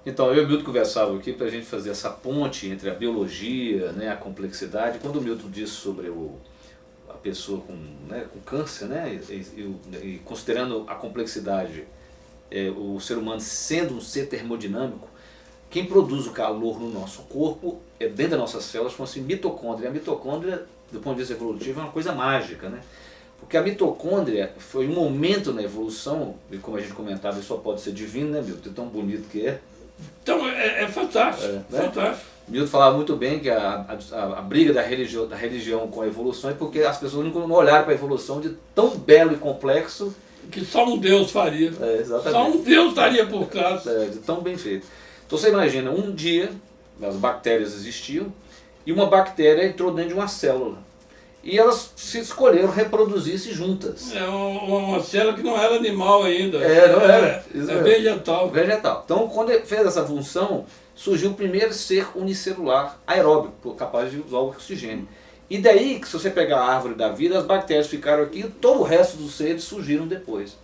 Então, eu e o Milton conversávamos aqui para a gente fazer essa ponte entre a biologia, né, a complexidade. Quando o Milton disse sobre a pessoa com, né, com câncer, né, e considerando a complexidade, o ser humano sendo um ser termodinâmico, quem produz o calor no nosso corpo, dentro das nossas células, chama-se mitocôndria. A mitocôndria, do ponto de vista evolutivo, é uma coisa mágica, né? Porque a mitocôndria foi um momento na evolução, e como a gente comentava, isso só pode ser divino, né, Milton? Tão bonito que é. Então é fantástico, Né? fantástico. Milton falava muito bem que a briga da religião com a evolução é porque as pessoas não olharam para a evolução de tão belo e complexo. Que só um Deus faria. Exatamente. Só um Deus estaria por trás. De tão bem feito. Então você imagina, um dia as bactérias existiam e uma bactéria entrou dentro de uma célula. E elas se escolheram reproduzir-se juntas. É uma célula que não era animal ainda. Não era. É vegetal. Vegetal. Então, quando ele fez essa função, surgiu o primeiro ser unicelular aeróbico, capaz de usar o oxigênio. E daí, que se você pegar a árvore da vida, as bactérias ficaram aqui e todo o resto dos seres surgiram depois.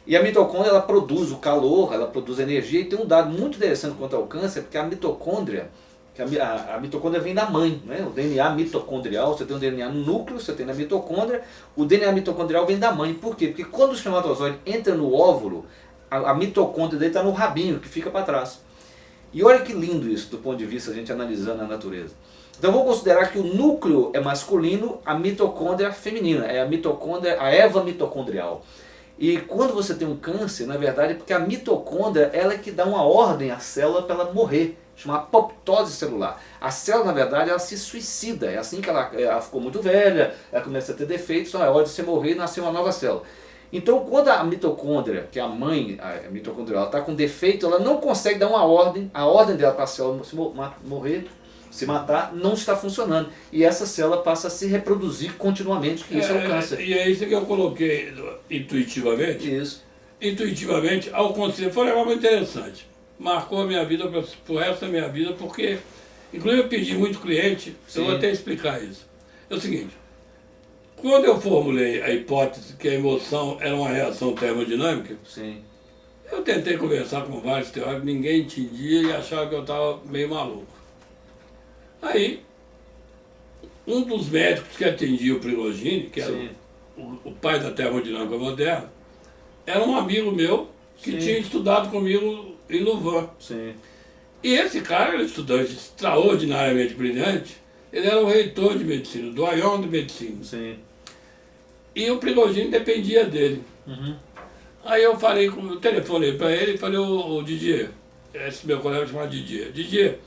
E a mitocôndria, ela produz o calor, ela produz energia, e tem um dado muito interessante quanto ao câncer, porque a mitocôndria, a mitocôndria vem da mãe, né? O DNA mitocondrial, você tem um DNA no núcleo, você tem na mitocôndria, o DNA mitocondrial vem da mãe. Por quê? Porque quando o espermatozoide entra no óvulo, a mitocôndria dele está no rabinho, que fica para trás. E olha que lindo isso, do ponto de vista a gente analisando a natureza. Então vamos considerar que o núcleo é masculino, a mitocôndria é feminina, é a mitocôndria, a Eva mitocondrial. E quando você tem um câncer, na verdade, é porque a mitocôndria ela é que dá uma ordem à célula para ela morrer, chama apoptose celular. A célula, na verdade, ela se suicida, é assim que ela ficou muito velha, ela começa a ter defeitos, então é hora de você morrer e nascer uma nova célula. Então, quando a mitocôndria, que é a mãe, a mitocondrial, está com defeito, ela não consegue dar uma ordem, a ordem dela para a célula morrer, se matar, não está funcionando. E essa célula passa a se reproduzir continuamente, que isso é o câncer. E é isso que eu coloquei intuitivamente. Isso. Intuitivamente, ao conselho, foi um negócio muito interessante. Marcou a minha vida pro resto da minha vida, porque, inclusive eu pedi muito cliente, eu vou até explicar isso. É o seguinte, quando eu formulei a hipótese que a emoção era uma reação termodinâmica, eu tentei conversar com vários teóricos, ninguém entendia e achava que eu estava meio maluco. Aí, um dos médicos que atendia o Prigogine, que era o pai da termodinâmica moderna, era um amigo meu que tinha estudado comigo em Louvain. E esse cara era um estudante extraordinariamente brilhante, ele era o reitor de medicina, doyen de medicina. E o Prigogine dependia dele. Aí eu falei, eu telefonei para ele e falei, ô Didier, esse meu colega chamado Didier, Didier,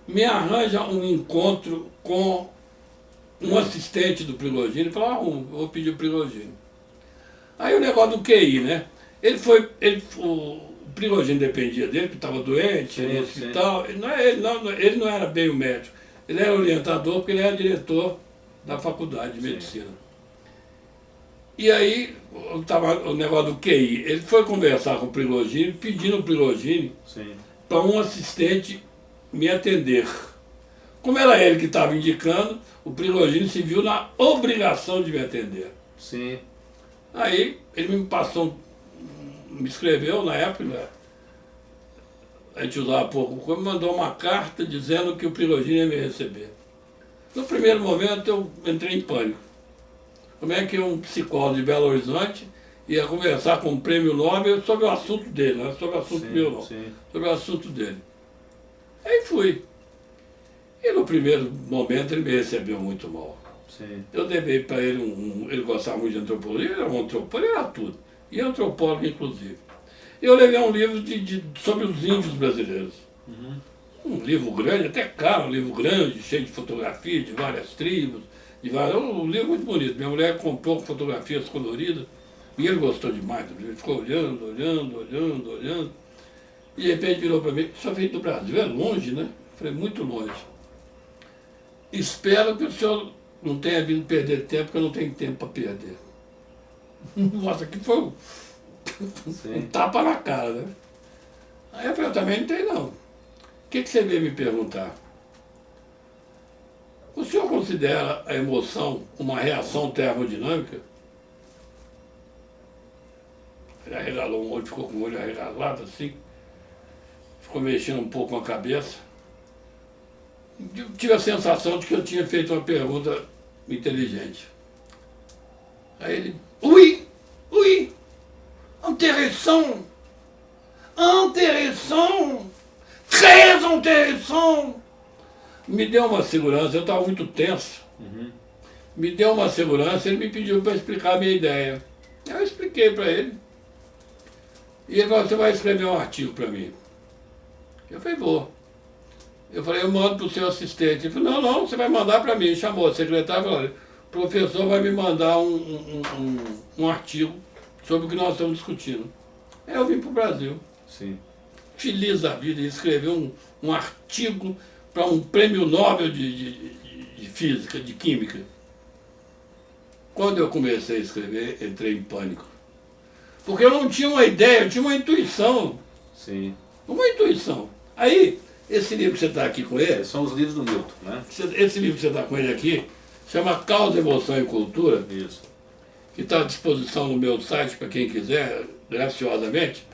me arranja um encontro com um assistente do Prigogine. Ele falou, vou pedir o Prigogine. Aí o negócio do QI, né? O Prigogine dependia dele, porque estava doente, no hospital. Ele não era bem o médico, ele era orientador, porque ele era diretor da faculdade de medicina. E aí, o negócio do QI, ele foi conversar com o Prigogine, pedindo o Prigogine para um assistente me atender. Como era ele que estava indicando, o Prigogine se viu na obrigação de me atender. Aí ele me passou, me escreveu na época, né? A gente usava pouco coisa, me mandou uma carta dizendo que o Prigogine ia me receber. No primeiro momento eu entrei em pânico. Como é que um psicólogo de Belo Horizonte ia conversar com o prêmio Nobel sobre o assunto dele, não era sobre o assunto meu não, sobre o assunto dele. Aí fui. E no primeiro momento ele me recebeu muito mal. Eu levei para ele ele gostava muito de antropologia, ele era um antropólogo, ele era tudo. E antropólogo inclusive. Eu levei um livro sobre os índios brasileiros. Um livro grande, até caro, um livro grande, cheio de fotografias de várias tribos, um livro muito bonito. Minha mulher comprou fotografias coloridas e ele gostou demais. Ele ficou olhando. E de repente virou para mim, só veio do Brasil, é longe, né? Falei, muito longe. Espero que o senhor não tenha vindo perder tempo, porque eu não tenho tempo para perder. Nossa, que foi um tapa na cara, né? Aí eu falei, eu também não tenho não. O que você veio me perguntar? O senhor considera a emoção uma reação termodinâmica? Ele arregalou um olho, ficou com o olho arregalado assim. ficou mexendo um pouco com a cabeça. Eu tive a sensação de que eu tinha feito uma pergunta inteligente. Aí ele, oui, oui, intéressant, intéressant, très intéressant. Me deu uma segurança, eu estava muito tenso. Me deu uma segurança, ele me pediu para explicar a minha ideia. Eu expliquei para ele. E ele falou, você vai escrever um artigo para mim. Eu falei, vou. Eu falei, eu mando para o seu assistente. Ele falou, não, você vai mandar para mim. Chamou a secretária e falou, olha, o professor vai me mandar um artigo sobre o que nós estamos discutindo. Aí eu vim para o Brasil. Sim. Feliz da vida, e escrever um artigo para um prêmio Nobel de física, de química. Quando eu comecei a escrever, entrei em pânico. Porque eu não tinha uma ideia, eu tinha uma intuição. Sim. Uma intuição. Aí, esse livro que você está aqui com ele, São os livros do Milton, né? esse livro que você está com ele aqui, chama Causa, Emoção e Cultura, Isso. que está à disposição no meu site para quem quiser, graciosamente.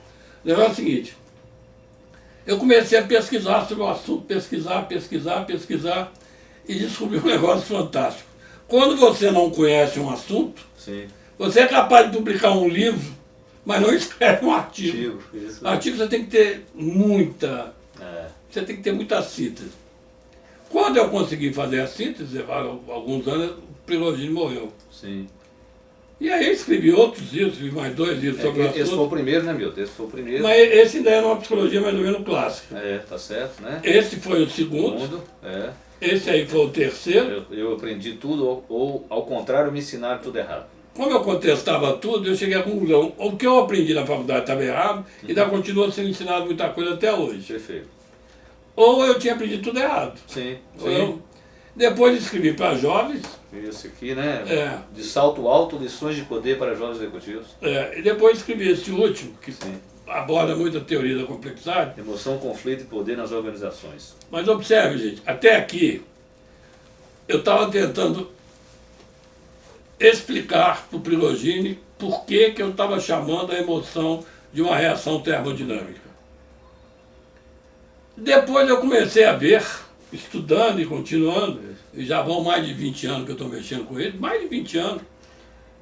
O negócio é o seguinte, eu comecei a pesquisar sobre o assunto, pesquisar, e descobri um negócio fantástico. Quando você não conhece um assunto, Sim. você é capaz de publicar um livro, mas não escreve um artigo. Isso. Artigo você tem que ter muita... É. Você tem que ter muita síntese. Quando eu consegui fazer a síntese, há alguns anos, o Prigogine morreu. Sim. E aí eu escrevi outros livros, escrevi mais 2 livros sobre o assunto. Esse foi o primeiro, né, Milton? Esse foi o primeiro. Mas esse ainda era uma psicologia mais ou menos clássica. É, tá certo, né? Esse foi o segundo, É. esse aí foi o terceiro. Eu aprendi tudo, ou ao contrário, me ensinaram tudo errado. Como eu contestava tudo, eu cheguei à conclusão, o que eu aprendi na faculdade estava errado, e ainda continua sendo ensinado muita coisa até hoje. Perfeito. Ou eu tinha aprendido tudo errado. Sim, Ou eu, depois escrevi para jovens, Isso aqui, né? É. De salto alto, lições de poder para jovens executivos. e depois escrevi esse último, que Sim. aborda muito a teoria da complexidade. Emoção, conflito e poder nas organizações. Mas observe, gente, até aqui eu estava tentando explicar para o Prigogine por que eu estava chamando a emoção de uma reação termodinâmica. Depois eu comecei a ver, estudando e continuando, e já vão mais de 20 anos que eu estou mexendo com ele, mais de 20 anos.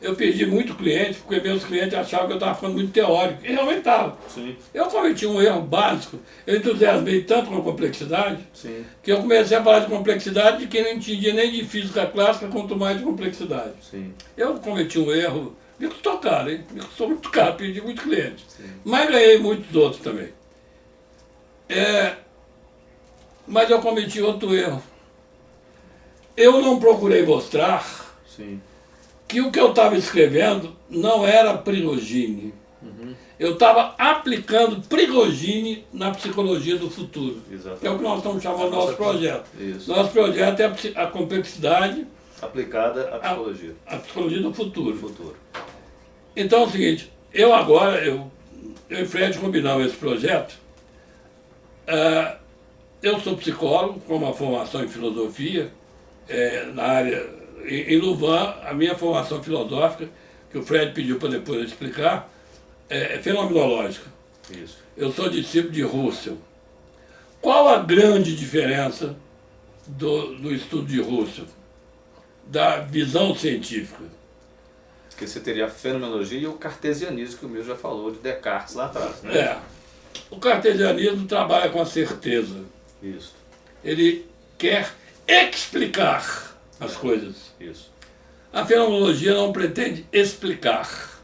Eu perdi muito cliente, porque meus clientes achavam que eu estava ficando muito teórico, e realmente estava. Sim. Eu cometi um erro básico, eu entusiasmei tanto com a complexidade, Sim. que eu comecei a falar de complexidade de quem não entendia nem de física clássica, quanto mais de complexidade. Sim. Eu cometi um erro, me custou caro, hein? Me custou muito caro, perdi muito cliente. Sim. Mas ganhei muitos outros também. Mas eu cometi outro erro. Eu não procurei mostrar Sim. que o que eu estava escrevendo não era Prigogine. Eu estava aplicando Prigogine na psicologia do futuro. Exatamente. Que é o que nós estamos chamando do nosso projeto. Isso. Nosso projeto é a complexidade, Aplicada à psicologia. a psicologia do Do futuro. futuro. Então é o seguinte, eu e Fred combinamos esse projeto. Eu sou psicólogo, com uma formação em filosofia, na área, em Louvain, a minha formação filosófica, que o Fred pediu para depois eu explicar, é fenomenológica. Isso. Eu sou discípulo de Russell. Qual a grande diferença do estudo de Russell, da visão científica? Porque você teria a fenomenologia e o cartesianismo, que o Milton já falou, de Descartes lá atrás, né? O cartesianismo trabalha com a certeza. Isso. Ele quer explicar as coisas. Isso. A fenomenologia não pretende explicar.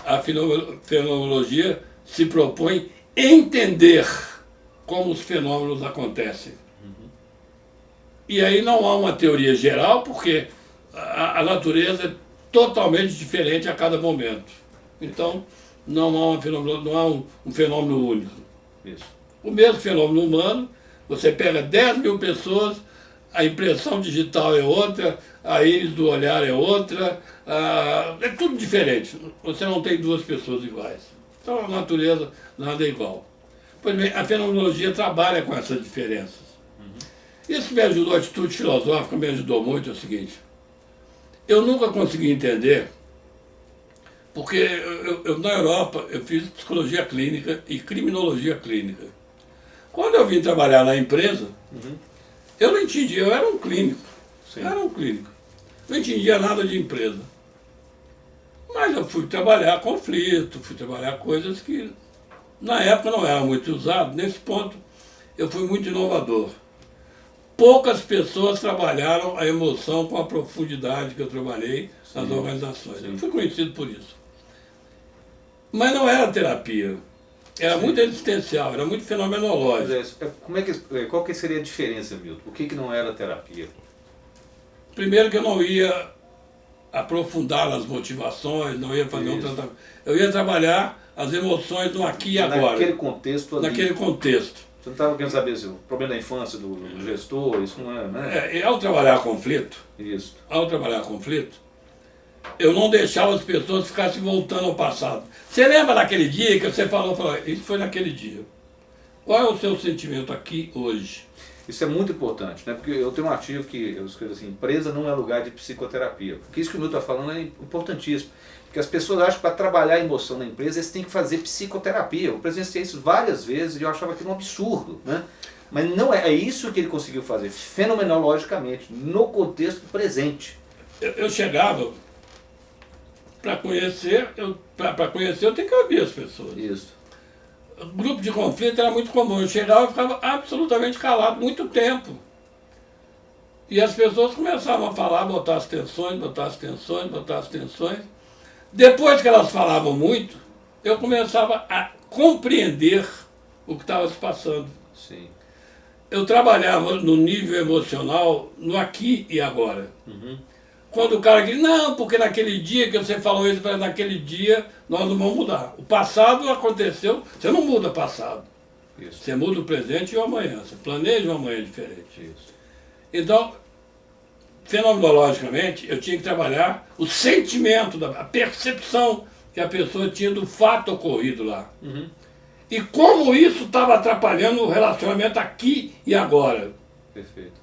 A fenomenologia se propõe entender como os fenômenos acontecem. E aí não há uma teoria geral, porque a natureza é totalmente diferente a cada momento. Então, não há um fenômeno único. Isso. O mesmo fenômeno humano, você pega 10 mil pessoas, a impressão digital é outra, a íris do olhar é outra, é tudo diferente. Você não tem duas pessoas iguais. Então a natureza nada é igual. Pois bem, a fenomenologia trabalha com essas diferenças. Isso me ajudou, a atitude filosófica me ajudou muito, é o seguinte. Eu nunca consegui entender, porque eu na Europa eu fiz psicologia clínica e criminologia clínica. Quando eu vim trabalhar na empresa, Uhum. eu não entendia, eu era um clínico. Sim. Eu era um clínico. Não entendia nada de empresa. Mas eu fui trabalhar conflito, fui trabalhar coisas que na época não eram muito usadas. Nesse ponto, eu fui muito inovador. Poucas pessoas trabalharam a emoção com a profundidade que eu trabalhei nas organizações. Sim. Eu fui conhecido por isso. Mas não era terapia. Era Sim. muito existencial, era muito fenomenológico. Qual que seria a diferença, Milton? O que não era terapia? Primeiro que eu não ia aprofundar nas motivações, não ia fazer um Isso. tratamento. Eu ia trabalhar as emoções no aqui e agora. Naquele contexto ali. Naquele contexto. Você não estava querendo saber se o problema da infância do gestor, isso não é, né? E ao trabalhar conflito, Isso. eu não deixava as pessoas ficarem se voltando ao passado. Você lembra daquele dia que você falou, isso foi naquele dia. Qual é o seu sentimento aqui hoje? Isso é muito importante, né? Porque eu tenho um artigo que eu escrevo assim, empresa não é lugar de psicoterapia. Porque isso que o Milton está falando é importantíssimo. Porque as pessoas acham que para trabalhar a emoção na empresa, eles têm que fazer psicoterapia. Eu presenciei isso várias vezes e eu achava aquilo um absurdo, né? Mas não é isso que ele conseguiu fazer, fenomenologicamente, no contexto presente. Eu chegava, para conhecer, eu tenho que ouvir as pessoas. Isso. O grupo de conflito era muito comum. Eu chegava e ficava absolutamente calado, muito tempo. E as pessoas começavam a falar, botar as tensões. Depois que elas falavam muito, eu começava a compreender o que estava se passando. Sim. Eu trabalhava no nível emocional, no aqui e agora. Uhum. Quando o cara diz, não, porque naquele dia que você falou isso, naquele dia nós não vamos mudar. O passado aconteceu, você não muda o passado. Isso. Você muda o presente e o amanhã. Você planeja um amanhã diferente. Isso. Então, fenomenologicamente, eu tinha que trabalhar o sentimento, a percepção que a pessoa tinha do fato ocorrido lá. Uhum. E como isso estava atrapalhando o relacionamento aqui e agora. Perfeito.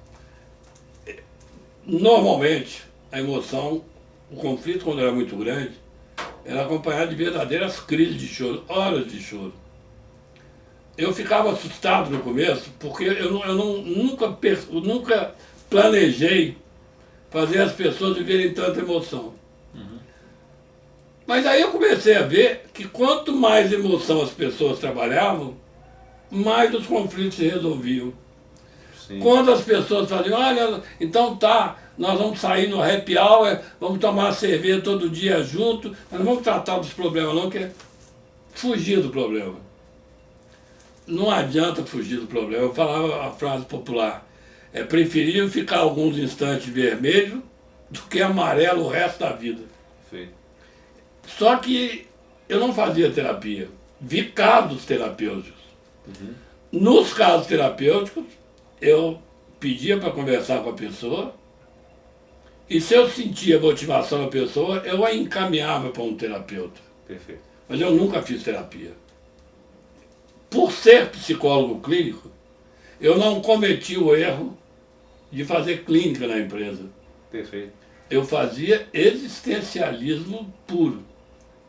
Normalmente, a emoção, o conflito, quando era muito grande, era acompanhado de verdadeiras crises de choro, horas de choro. Eu ficava assustado no começo, porque eu nunca planejei fazer as pessoas viverem tanta emoção. Uhum. Mas aí eu comecei a ver que quanto mais emoção as pessoas trabalhavam, mais os conflitos se resolviam. Sim. Quando as pessoas faziam, olha, então tá, nós vamos sair no happy hour, vamos tomar cerveja todo dia junto, mas não vamos tratar dos problemas não, que é fugir do problema. Não adianta fugir do problema. Eu falava a frase popular, é preferível ficar alguns instantes vermelho do que amarelo o resto da vida. Perfeito. Só que eu não fazia terapia, vi casos terapêuticos. Uhum. Nos casos terapêuticos, eu pedia para conversar com a pessoa e se eu sentia motivação da pessoa, eu a encaminhava para um terapeuta. Perfeito. Mas eu nunca fiz terapia. Por ser psicólogo clínico, eu não cometi o erro de fazer clínica na empresa. Perfeito. Eu fazia existencialismo puro.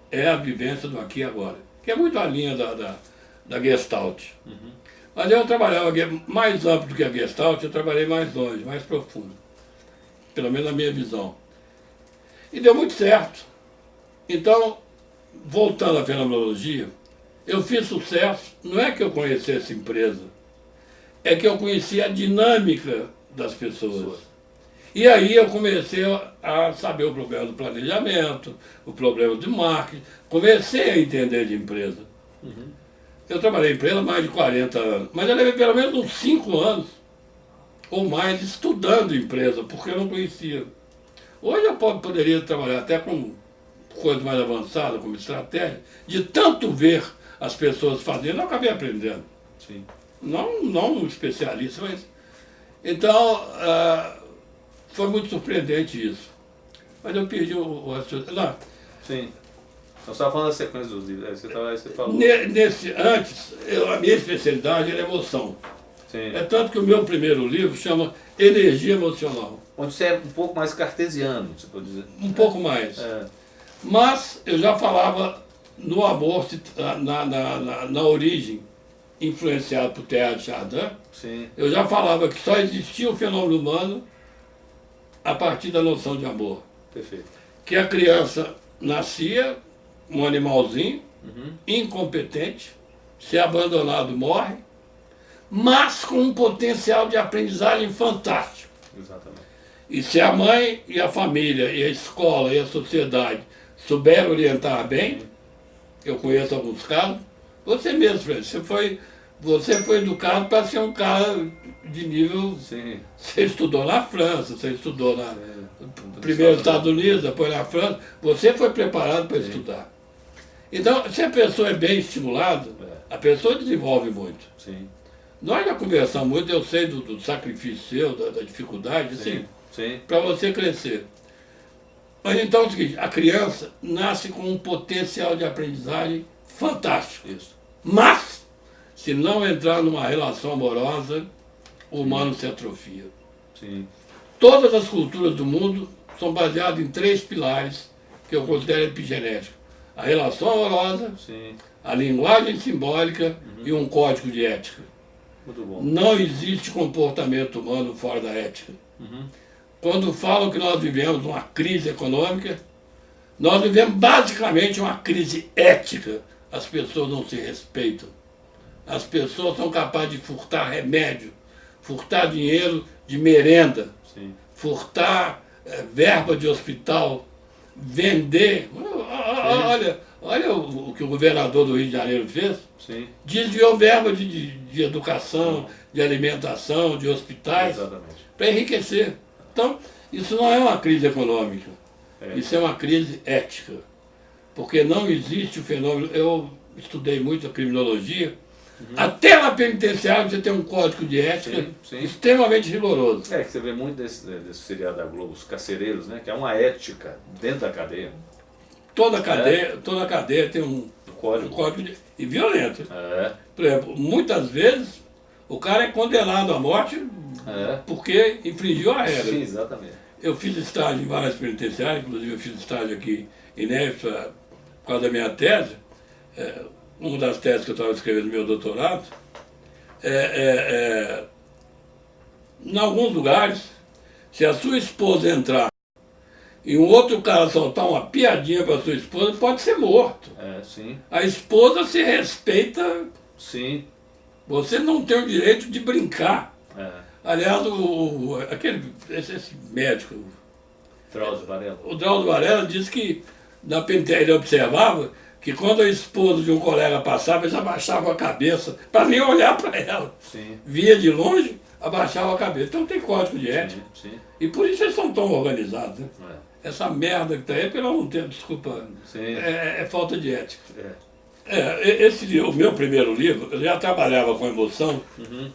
É a vivência do aqui e agora. Que é muito a linha da Gestalt. Uhum. Mas eu trabalhava mais amplo do que a Gestalt, eu trabalhei mais longe, mais profundo. Pelo menos na minha visão. E deu muito certo. Então, voltando à fenomenologia, eu fiz sucesso, não é que eu conhecesse empresa, é que eu conhecia a dinâmica das pessoas. E aí eu comecei a saber o problema do planejamento, o problema do marketing, comecei a entender de empresa. Uhum. Eu trabalhei em empresa há mais de 40 anos, mas eu levei pelo menos uns 5 anos ou mais estudando empresa, porque eu não conhecia. Hoje eu poderia trabalhar até com coisas mais avançadas, como estratégia, de tanto ver as pessoas fazendo, eu acabei aprendendo. Sim. Não um especialista, mas... Então, foi muito surpreendente isso. Mas eu perdi o raciocínio. Não. Sim. Então, você estava falando da sequência dos livros, você falou. Antes, a minha especialidade era emoção. Sim. É tanto que o meu primeiro livro chama Energia Emocional. Onde você é um pouco mais cartesiano, você pode dizer. Um pouco mais. É. Mas eu já falava no amor, na origem, influenciado por Teilhard de Chardin, Sim. eu já falava que só existia o fenômeno humano a partir da noção de amor. Perfeito. Que a criança nascia um animalzinho, incompetente, se abandonado morre, mas com um potencial de aprendizagem fantástico. Exatamente. E se a mãe e a família e a escola e a sociedade souberam orientar bem, eu conheço alguns casos, você mesmo, Fred, você foi educado para ser um cara de nível... Sim. Você estudou na França, você estudou primeiro nos Estados Unidos, depois na França, você foi preparado para estudar. Então, se a pessoa é bem estimulada, a pessoa desenvolve muito. Sim. Nós já conversamos muito, eu sei do sacrifício seu, da dificuldade, assim, para você crescer. Mas então é o seguinte, a criança nasce com um potencial de aprendizagem fantástico. Isso. Mas, se não entrar numa relação amorosa, o humano se atrofia. Sim. Todas as culturas do mundo são baseadas em 3 pilares que eu considero epigenéticos. A relação amorosa, Sim. a linguagem simbólica e um código de ética. Muito bom. Não existe comportamento humano fora da ética. Quando falam que nós vivemos uma crise econômica, nós vivemos basicamente uma crise ética. As pessoas não se respeitam. As pessoas são capazes de furtar remédio, furtar dinheiro de merenda, Sim. furtar verba de hospital, vender. Olha o que o governador do Rio de Janeiro fez. Sim. Desviou verba de educação, de alimentação, de hospitais, para enriquecer. Então, isso não é uma crise econômica, isso é uma crise ética. Porque não existe o fenômeno... Eu estudei muito a criminologia. Até na penitenciária você tem um código de ética extremamente rigoroso. Que você vê muito desse seriado da Globo, os carcereiros, né? Que é uma ética dentro da cadeia. Toda cadeia tem um código de... E violento. Por exemplo, muitas vezes o cara é condenado à morte porque infringiu a regra. Sim, exatamente. Eu fiz estágio em várias penitenciárias, inclusive eu fiz estágio aqui em Neves por causa da minha tese. Uma das teses que eu estava escrevendo no meu doutorado, em alguns lugares, se a sua esposa entrar e um outro cara soltar uma piadinha para a sua esposa, pode ser morto. Sim. A esposa se respeita. Sim. Você não tem o direito de brincar. Aliás, esse médico, Drauzio Varela. O Drauzio Varela disse que na penitenciária ele observava que quando a esposa de um colega passava, eles abaixavam a cabeça para nem olhar para ela. Sim. Via de longe, abaixava a cabeça. Então tem código de ética. Sim. E por isso eles são tão organizados. Né? Essa merda que está aí, pelo não ter, desculpa, é falta de ética. O meu primeiro livro, eu já trabalhava com emoção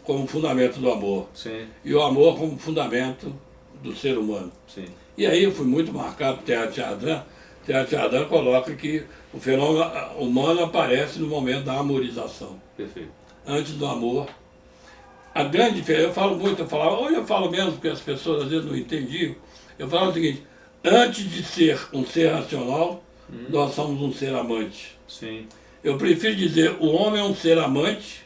como fundamento do amor. Sim. E o amor como fundamento do ser humano. Sim. E aí eu fui muito marcado por Teilhard de Chardin. Teilhard de Chardin coloca que o fenômeno humano aparece no momento da amorização. Perfeito. Antes do amor. A grande diferença, eu falo muito, hoje eu falo mesmo porque as pessoas às vezes não entendiam. Eu falo o seguinte, antes de ser um ser racional, nós somos um ser amante. Sim. Eu prefiro dizer, o homem é um ser amante,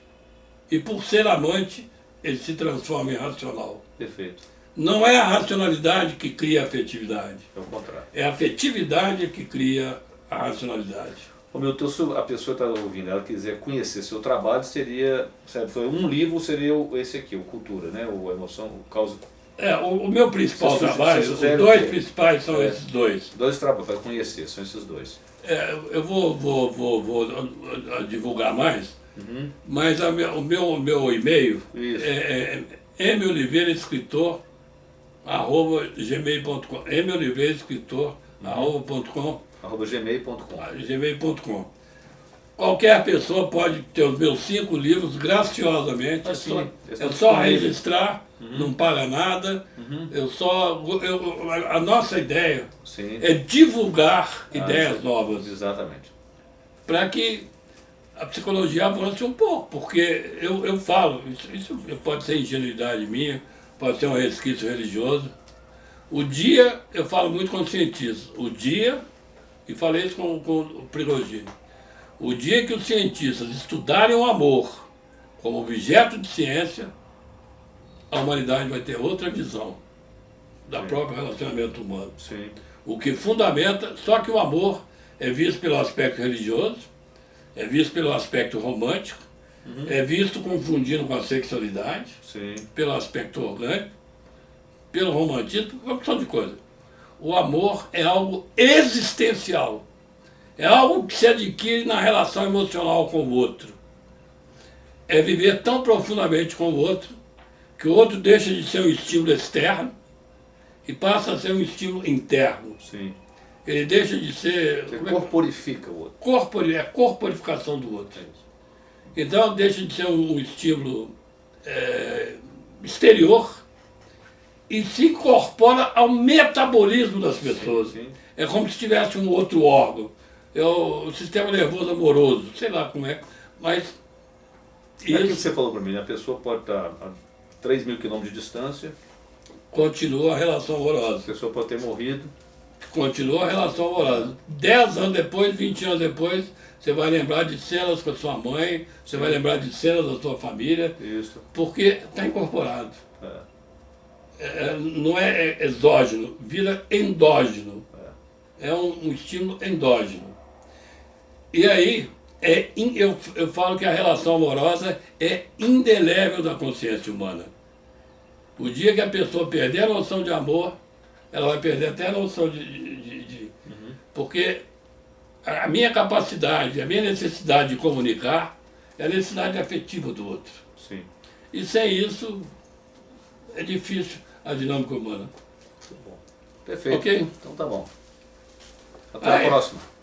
e por ser amante, ele se transforma em racional. Perfeito. Não é a racionalidade que cria a afetividade. É o contrário. É a afetividade que cria a racionalidade. A pessoa está ouvindo, ela quiser conhecer seu trabalho, seria, um livro seria esse aqui, o Cultura, né? O Emoção, o Causa. O meu principal trabalho, os dois principais são esses dois. Dois trabalhos para conhecer, são esses dois. Eu vou divulgar mais, mas o meu e-mail é moliveiraescritor @gmail.com. moliveiraescritor @gmail.com. Qualquer pessoa pode ter os meus 5 livros graciosamente. É só registrar, não paga nada. A nossa ideia é divulgar ideias novas. Exatamente. Para que a psicologia avance um pouco, porque eu falo, isso pode ser ingenuidade minha, pode ser um resquício religioso. Eu falo muito com os cientistas, e falei isso com o Prigogine, o dia que os cientistas estudarem o amor como objeto de ciência, a humanidade vai ter outra visão da própria relacionamento humano. Sim. O que fundamenta, só que o amor é visto pelo aspecto religioso, é visto pelo aspecto romântico, é visto confundindo com a sexualidade, Sim. pelo aspecto orgânico, pelo romantismo, uma opção de coisa. O amor é algo existencial, é algo que se adquire na relação emocional com o outro. É viver tão profundamente com o outro, que o outro deixa de ser um estímulo externo e passa a ser um estímulo interno. Sim. Ele deixa de ser... Você corporifica o outro. É a corporificação do outro. Então deixa de ser um estímulo exterior e se incorpora ao metabolismo das pessoas. Sim, sim. É como se tivesse um outro órgão. É o sistema nervoso amoroso, sei lá como é, mas... É aquilo que você falou para mim, a pessoa pode estar a 3.000 quilômetros de distância, Continua a relação a amorosa. pessoa pode ter morrido. Continua a relação amorosa. 10 anos depois, 20 anos depois, você vai lembrar de cenas com a sua mãe, você vai lembrar de cenas da sua família, Isso. porque está incorporado. É. Não é exógeno, vira endógeno. É um estímulo endógeno. E aí, eu falo que a relação amorosa é indelével da consciência humana. O dia que a pessoa perder a noção de amor, ela vai perder até a noção Porque a minha capacidade, a minha necessidade de comunicar é a necessidade afetiva do outro. Sim. E sem isso, é difícil a dinâmica humana. Muito bom. Perfeito. Ok? Então tá bom. Até a próxima.